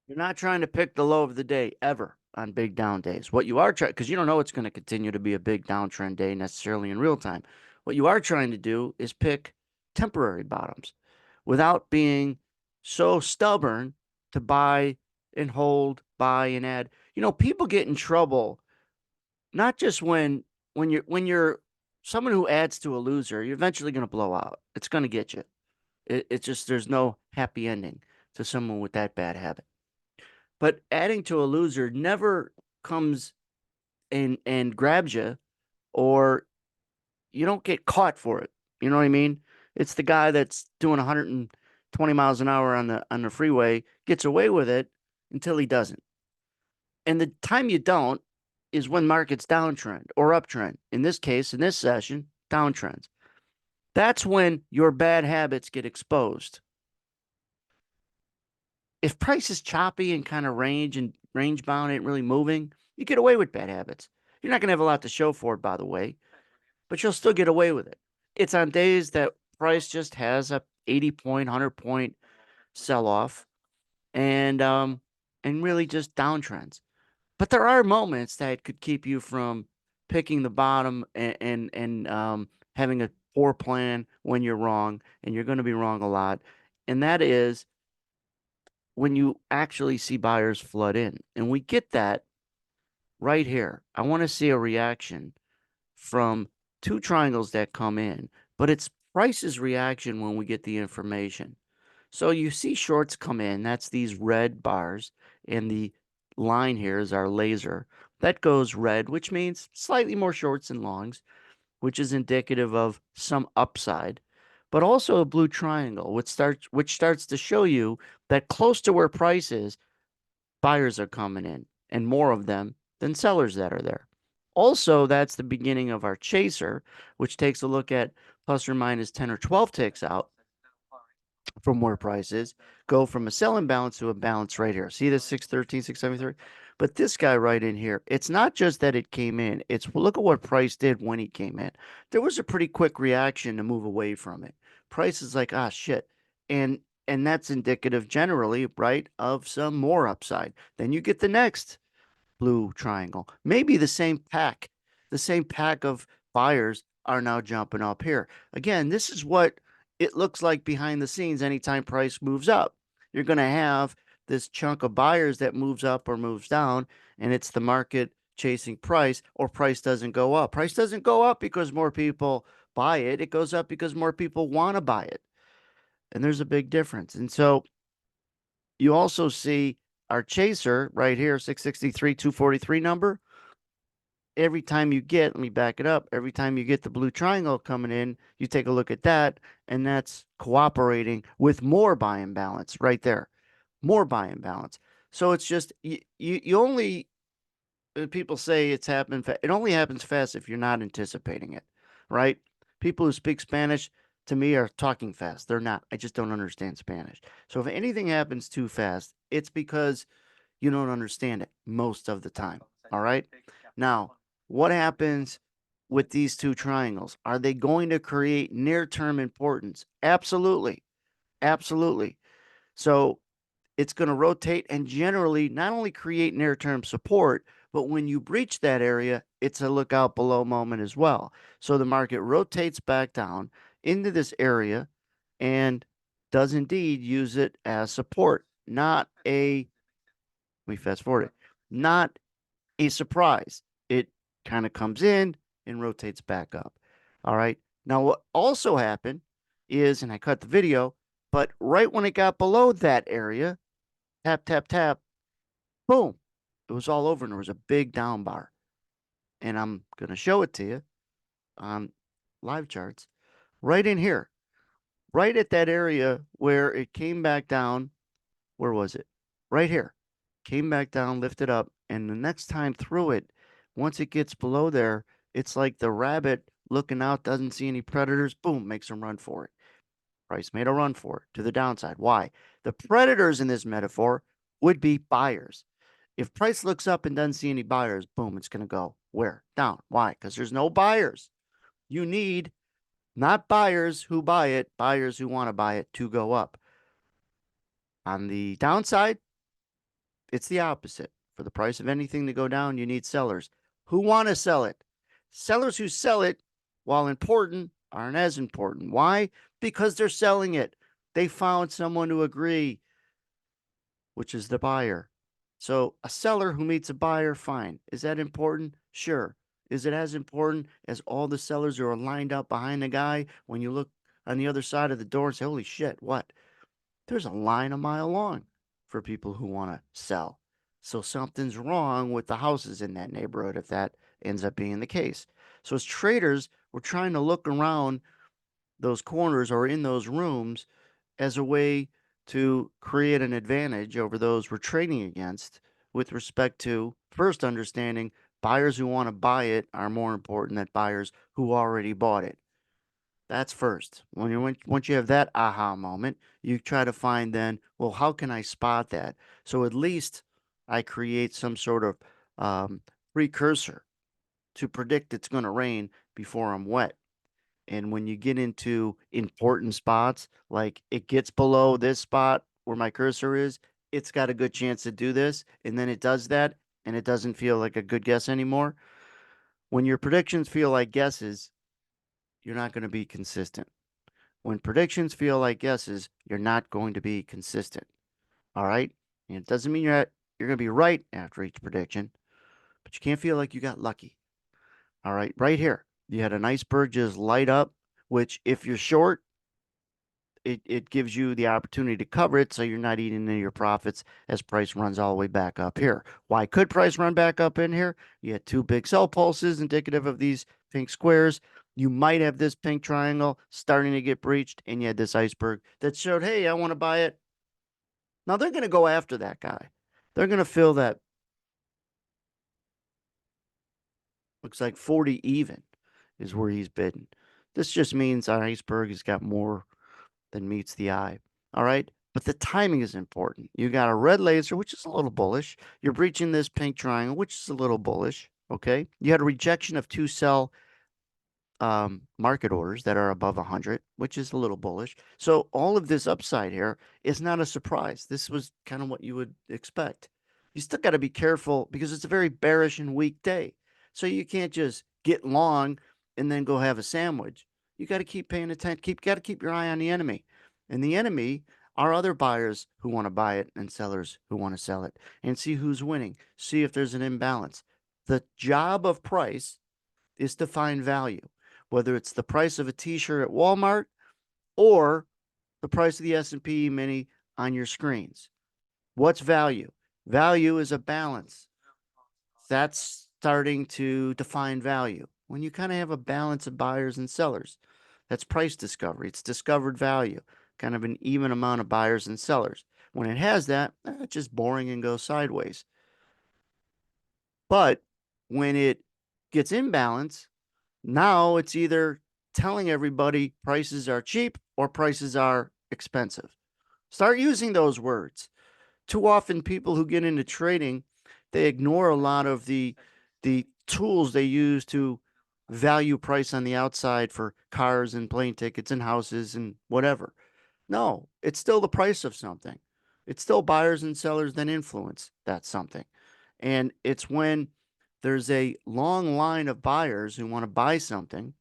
You're not trying to pick the low of the day ever on big down days. What you are trying, because you don't know it's going to continue to be a big downtrend day necessarily in real time. What you are trying to do is pick temporary bottoms without being so stubborn to buy and hold, buy and add. People get in trouble not just when you're someone who adds to a loser, you're eventually going to blow out. It's going to get you. It's just there's no happy ending to someone with that bad habit. But adding to a loser never comes and grabs you, or you don't get caught for it. You know what I mean? It's the guy that's doing 120 miles an hour on the freeway gets away with it until he doesn't. And the time you don't is when markets downtrend or uptrend. In this case, in this session, downtrends. That's when your bad habits get exposed. If price is choppy and kind of range bound ain't really moving, you get away with bad habits. You're not going to have a lot to show for it, by the way, but you'll still get away with it. It's on days that price just has a 80 point, 100-point sell off and really just downtrends. But there are moments that could keep you from picking the bottom and having a poor plan when you're wrong, and you're going to be wrong a lot. And that is when you actually see buyers flood in. And we get that right here. I want to see a reaction from two triangles that come in, but it's price's reaction when we get the information. So you see shorts come in, that's these red bars, and the line here is our laser. That goes red, which means slightly more shorts and longs, which is indicative of some upside, but also a blue triangle, which starts to show you that close to where price is, buyers are coming in, and more of them than sellers that are there. Also, that's the beginning of our chaser, which takes a look at plus or minus 10 or 12 ticks out from where price is, go from a sell imbalance to a balance right here. See this 613, 673? But this guy right in here, it's not just that it came in, it's look at what price did when he came in. There was a pretty quick reaction to move away from it. Price is like, ah, shit. And and that's indicative generally, right, of some more upside. Then you get the next blue triangle. Maybe the same pack of buyers are now jumping up here. Again, this is what it looks like behind the scenes anytime price moves up. You're going to have this chunk of buyers that moves up or moves down, and it's the market chasing price, or price doesn't go up. Price doesn't go up because more people buy it. It goes up because more people want to buy it. And there's a big difference. And so you also see our chaser right here, 663, 243 number. Every time you get, let me back it up, every time you get the blue triangle coming in, you take a look at that, and that's cooperating with more buy imbalance right there. More buy imbalance. So it's just, you only, people say it's happened, it only happens fast if you're not anticipating it, right? People who speak Spanish to me are talking fast. They're not. I just don't understand Spanish. So if anything happens too fast, it's because you don't understand it most of the time. All right. Now, what happens with these two triangles? Are they going to create near term importance? Absolutely. Absolutely. So it's going to rotate and generally not only create near term support, but when you breach that area, it's a lookout below moment as well. So the market rotates back down into this area and does indeed use it as support, not a, let me fast forward it, not a surprise. It kind of comes in and rotates back up. All right. Now, what also happened is, and I cut the video, but right when it got below that area, tap, tap, tap, boom, it was all over and there was a big down bar. And I'm going to show it to you on live charts right in here, right at that area where it came back down. Where was it? Right here. Came back down, lifted up, and the next time through it, once it gets below there, it's like the rabbit looking out, doesn't see any predators, boom, makes him run for it. Price made a run for it to the downside. Why? The predators in this metaphor would be buyers. If price looks up and doesn't see any buyers, boom, it's going to go where? Down. Why? Because there's no buyers. You need not buyers who buy it, buyers who want to buy it to go up. On the downside, It's the opposite. For the price of anything to go down, you need sellers who want to sell it. Sellers who sell it, while important, aren't as important. Why? Because they're selling it. They found someone to agree, which is the buyer. So a seller who meets a buyer, fine. Is that important? Sure. Is it as important as all the sellers who are lined up behind the guy when you look on the other side of the door and say, holy shit, what? There's a line a mile long for people who want to sell. So something's wrong with the houses in that neighborhood if that ends up being the case. So as traders, we're trying to look around those corners or in those rooms as a way to create an advantage over those we're trading against with respect to first understanding buyers who want to buy it are more important than buyers who already bought it. That's first. Once you have that aha moment, you try to find then, well, how can I spot that? So at least I create some sort of um, precursor to predict it's going to rain before I'm wet. And when you get into important spots, like it gets below this spot where my cursor is, it's got a good chance to do this. And then it does that, and it doesn't feel like a good guess anymore. When your predictions feel like guesses, you're not going to be consistent. When predictions feel like guesses, you're not going to be consistent. All right. And it doesn't mean you're going to be right after each prediction, but you can't feel like you got lucky. All right. Right here, you had an iceberg just light up, which if you're short, it gives you the opportunity to cover it so you're not eating into your profits as price runs all the way back up here. Why could price run back up in here? You had two big sell pulses indicative of these pink squares. You might have this pink triangle starting to get breached, and you had this iceberg that showed, hey, I want to buy it. Now they're going to go after that guy. They're going to fill that. Looks like 40 even is where he's bidding. This just means our iceberg has got more than meets the eye. All right. But the timing is important. You got a red laser, which is a little bullish. You're breaching this pink triangle, which is a little bullish. Okay. You had a rejection of two sell market orders that are above 100, which is a little bullish. So all of this upside here is not a surprise. This was kind of what you would expect. You still got to be careful because it's a very bearish and weak day. So you can't just get long and then go have a sandwich. You got to keep paying attention. Got to keep your eye on the enemy. And the enemy are other buyers who want to buy it and sellers who want to sell it, and see who's winning. See if there's an imbalance. The job of price is to find value, whether it's the price of a t-shirt at Walmart or the price of the S&P mini on your screens. What's value? Value is a balance. That's starting to define value. When you kind of have a balance of buyers and sellers, that's price discovery. It's discovered value, kind of an even amount of buyers and sellers. When it has that, it's just boring and goes sideways. But when it gets imbalance, now it's either telling everybody prices are cheap or prices are expensive. Start using those words. Too often people who get into trading, they ignore a lot of the tools they use to value price on the outside for cars and plane tickets and houses and whatever. No, it's still the price of something. It's still buyers and sellers that influence that something. And it's when there's a long line of buyers who want to buy something,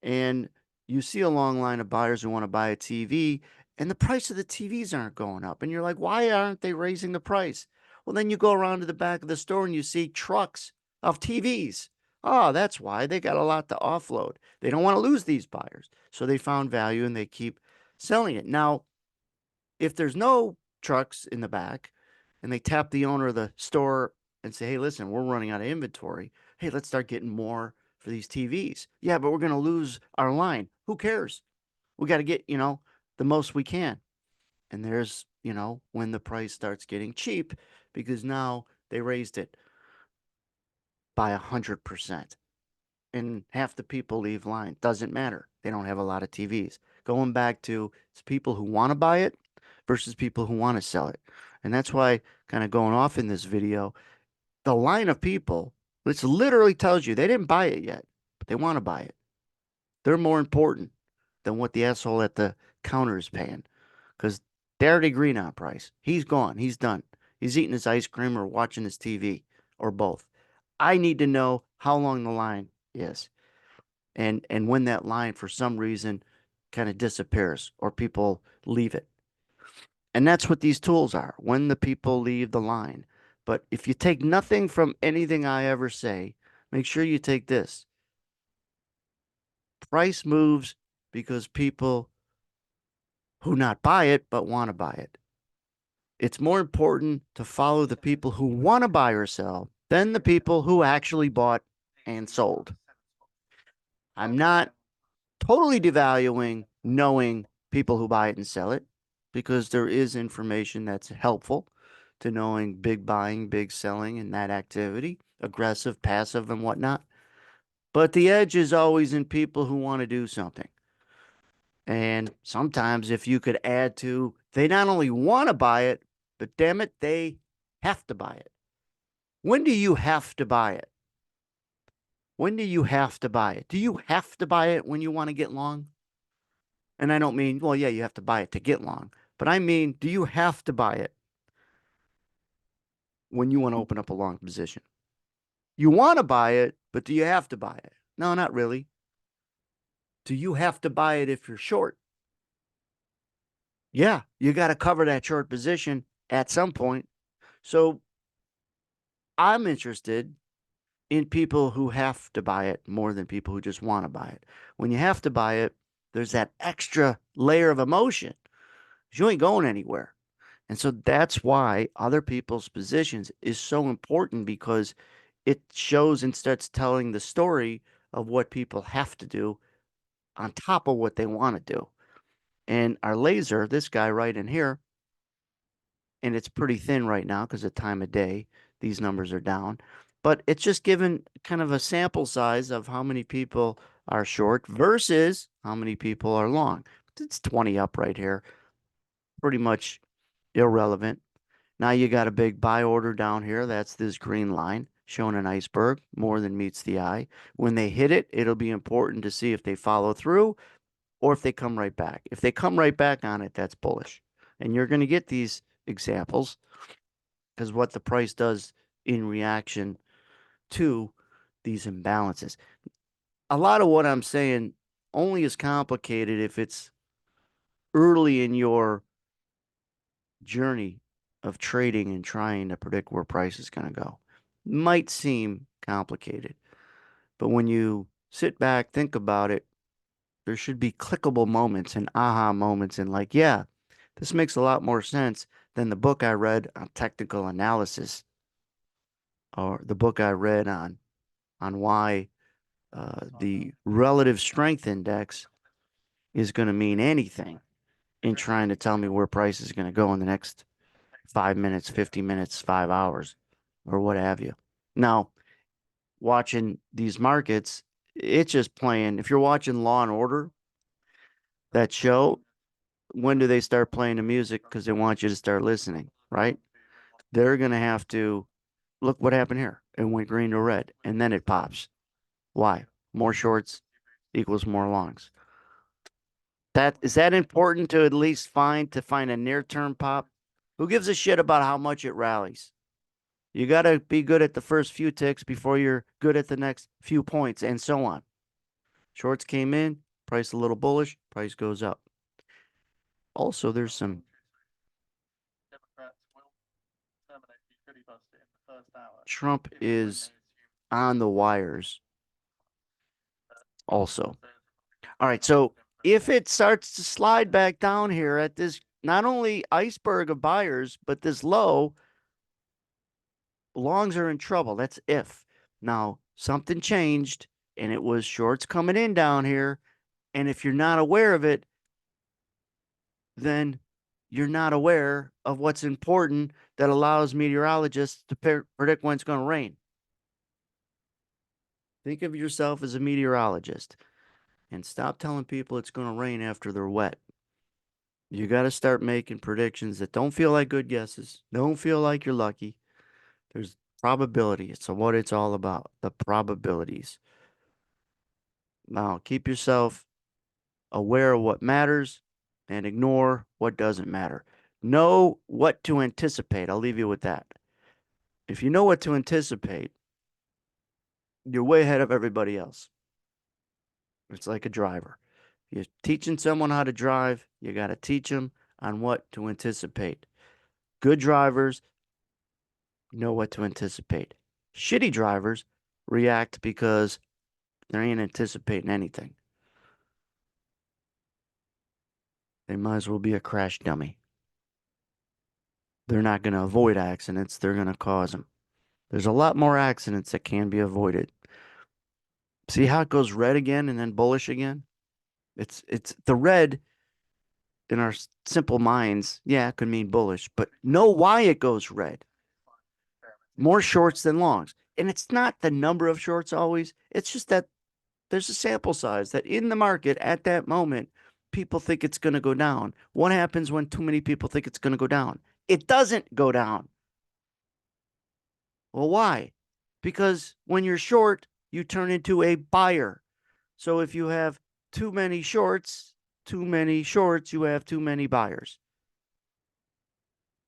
and you see a long line of buyers who want to buy a TV, and the price of the TVs aren't going up. And you're like, why aren't they raising the price? Well, then you go around to the back of the store and you see trucks of TVs. Oh, that's why they got a lot to offload. They don't want to lose these buyers. So they found value and they keep selling it. Now, if there's no trucks in the back and they tap the owner of the store and say, hey, listen, we're running out of inventory. Hey, let's start getting more for these TVs. Yeah, but we're going to lose our line. Who cares? We got to get, the most we can. And there's, when the price starts getting cheap because now they raised it by 100%. And half the people leave line. Doesn't matter. They don't have a lot of TVs. Going back to it's people who want to buy it versus people who want to sell it. And that's why, kind of going off in this video, the line of people, which literally tells you they didn't buy it yet, but they want to buy it. They're more important than what the asshole at the counter is paying because they already agreed on price. He's gone. He's done. He's eating his ice cream or watching his TV or both. I need to know how long the line is and when that line for some reason kind of disappears or people leave it. And that's what these tools are, when the people leave the line. But if you take nothing from anything I ever say, make sure you take this. Price moves because people who not buy it but want to buy it. It's more important to follow the people who want to buy or sell than the people who actually bought and sold. I'm not totally devaluing knowing people who buy it and sell it because there is information that's helpful to knowing big buying, big selling, and that activity, aggressive, passive, and whatnot. But the edge is always in people who want to do something. And sometimes if you could add to, they not only want to buy it, but damn it, they have to buy it. When do you have to buy it? When do you have to buy it? Do you have to buy it when you want to get long? And I don't mean, well, yeah, you have to buy it to get long, but I mean, do you have to buy it when you want to open up a long position? You want to buy it, but do you have to buy it? No, not really. Do you have to buy it if you're short? Yeah, you got to cover that short position at some point. So I'm interested in people who have to buy it more than people who just want to buy it. When you have to buy it, there's that extra layer of emotion. You ain't going anywhere. And so that's why other people's positions is so important because it shows and starts telling the story of what people have to do on top of what they want to do. And our laser, this guy right in here, and it's pretty thin right now because of time of day. These numbers are down, but it's just given kind of a sample size of how many people are short versus how many people are long. It's 20 up right here, pretty much irrelevant. Now you got a big buy order down here. That's this green line showing an iceberg more than meets the eye. When they hit it, it'll be important to see if they follow through or if they come right back. If they come right back on it, that's bullish. And you're going to get these examples because what the price does in reaction to these imbalances. A lot of what I'm saying only is complicated if it's early in your journey of trading and trying to predict where price is going to go. Might seem complicated, but when you sit back, think about it, there should be clickable moments and aha moments and like, yeah, this makes a lot more sense than the book I read on technical analysis or the book I read on why the relative strength index is going to mean anything in trying to tell me where price is going to go in the next 5 minutes, 50 minutes, 5 hours, or what have you. Now, watching these markets, it's just playing. If you're watching Law and Order, that show, when do they start playing the music? Because they want you to start listening, right? They're going to have to look what happened here. It went green to red, and then it pops. Why? More shorts equals more longs. That is that important to at least find a near-term pop? Who gives a shit about how much it rallies? You got to be good at the first few ticks before you're good at the next few points and so on. Shorts came in, price a little bullish, price goes up. Also, there's some Trump is on the wires also. All right, so if it starts to slide back down here at this not only iceberg of buyers, but this low, longs are in trouble. That's if. Now, something changed and it was shorts coming in down here. And if you're not aware of it, then you're not aware of what's important that allows meteorologists to predict when it's going to rain. Think of yourself as a meteorologist and stop telling people it's going to rain after they're wet. You got to start making predictions that don't feel like good guesses, don't feel like you're lucky. There's probability. So what it's all about, the probabilities. Now, keep yourself aware of what matters and ignore what doesn't matter. Know what to anticipate. I'll leave you with that. If you know what to anticipate, you're way ahead of everybody else. It's like a driver. You're teaching someone how to drive, you got to teach them on what to anticipate. Good drivers know what to anticipate. Shitty drivers react because they ain't anticipating anything. They might as well be a crash dummy. They're not going to avoid accidents, they're going to cause them. There's a lot more accidents that can be avoided. See how it goes red again and then bullish again? It's the red in our simple minds. Yeah, it could mean bullish, but know why it goes red. More shorts than longs. And it's not the number of shorts always. It's just that there's a sample size that in the market at that moment, people think it's going to go down. What happens when too many people think it's going to go down? It doesn't go down. Well, why? Because when you're short, you turn into a buyer. So if you have too many shorts, you have too many buyers.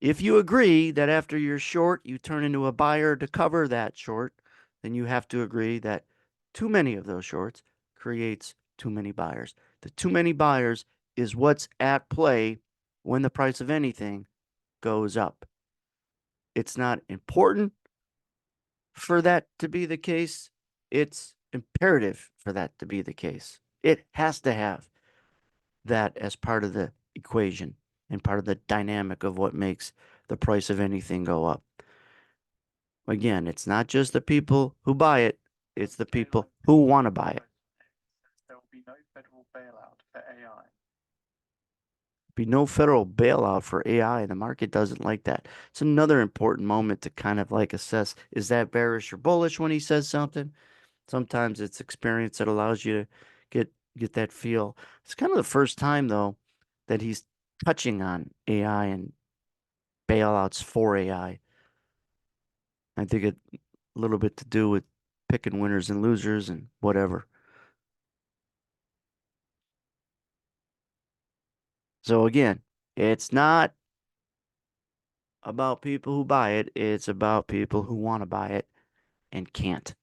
If you agree that after you're short, you turn into a buyer to cover that short, then you have to agree that too many of those shorts creates too many buyers. The too many buyers is what's at play when the price of anything goes up. It's not important for that to be the case. It's imperative for that to be the case. It has to have that as part of the equation and part of the dynamic of what makes the price of anything go up. Again, it's not just the people who buy it, it's the people who want to buy it. There will be no federal bailout for AI. Be no federal bailout for AI. The market doesn't like that. It's another important moment to kind of like assess, is that bearish or bullish when he says something? Sometimes it's experience that allows you to get that feel. It's kind of the first time though that he's touching on AI and bailouts for AI. I think it a little bit to do with picking winners and losers and whatever. So again, it's not about people who buy it, it's about people who want to buy it and can't.